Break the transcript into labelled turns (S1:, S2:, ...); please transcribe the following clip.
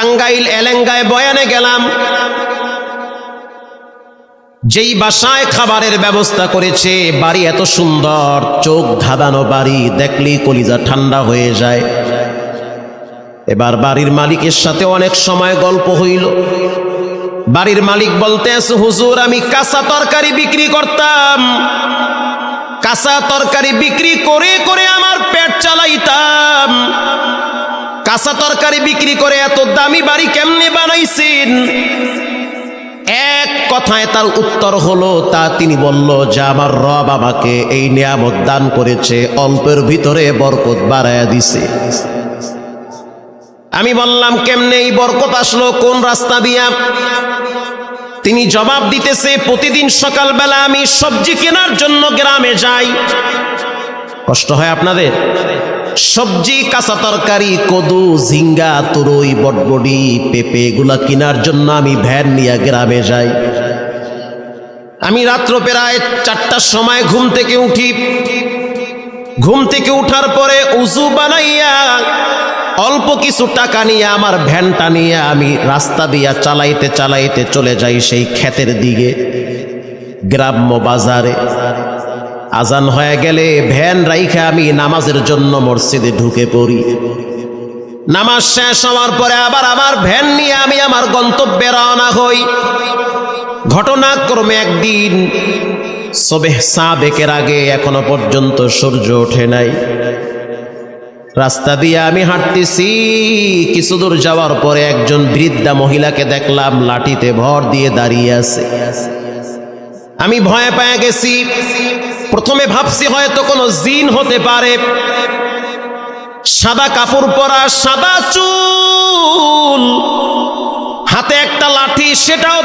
S1: টাঙ্গাইল এলেঙ্গায় বয়ানে গেলাম, যেই বাসায় খাবারের ব্যবস্থা করেছে, বাড়ি এত সুন্দর, চোখ ধাঁধানো বাড়ি, দেখলেই কলিজা ঠান্ডা হয়ে যায়। এবার বাড়ির মালিকের সাথে অনেক সময় গল্প হইল। বাড়ির মালিক বলতে আছে, হুজুর আমি কাঁচা তরকারি বিক্রি করতাম, কাঁচা তরকারি বিক্রি করে করে আমার পেট চালাইতাম, কাঁচা তরকারি বিক্রি করে এত দামি বাড়ি কেমনে বানাইছেন? এক কথায় তার উত্তর হলো, তিনি বলল যে আমার রব আমাকে এই নিয়ামত দান করেছে, অল্পের ভিতরে বরকত বাড়ায়া দিছে। আমি বললাম কেমনে এই বরকত আসলো, কোন রাস্তা দিয়া? তিনি জবাব দিতেছে, প্রতিদিন সকালবেলা আমি সবজি কেনার জন্য গ্রামে যাই। কষ্ট হয় আপনাদের? সবজি, কাঁচা তরকারি, কদু, ঝিঙ্গা, তুরই, বটবডি, পেঁপে এগুলা কেনার জন্য আমি ভ্যান নিয়ে গ্রামে যাই। আমি রাত্র প্রায় 4টার সময় ঘুম থেকে উঠি। ঘুম থেকে উঠার পরে উযু বানাইয়া অল্প কিছু টাকা নিয়ে আমার ভ্যানটা নিয়ে আমি রাস্তা দিয়া চালাইতে চালাইতে চলে যাই সেই ক্ষেতের দিকে, গ্রাম্য বাজারে। আজান হয়ে গেলে ভ্যান রাইখে আমি নামাজের জন্য মসজিদে ঢুকে পড়ি। নামাজ শেষ হওয়ার পরে আবার আমার ভ্যান নিয়ে আমি আমার গন্তব্যে রওনা হই। ঘটনাক্রমে একদিন সুবহ সাবেকের আগে এখনো পর্যন্ত সূর্য ওঠে নাই। রাস্তা দিয়ে আমি হাঁটতেছি, কিছু দূর যাওয়ার পরে একজন বৃদ্ধা মহিলাকে দেখলাম লাঠিতে ভর দিয়ে দাঁড়িয়ে আছে। আমি ভয় পেয়ে গেছি। প্রথমে ভাবছি হয়তো কোনো জিন হতে পারে। সাদা কাপড় পরা, সাদা চুল, হাতে একটা লাঠি, সেটাও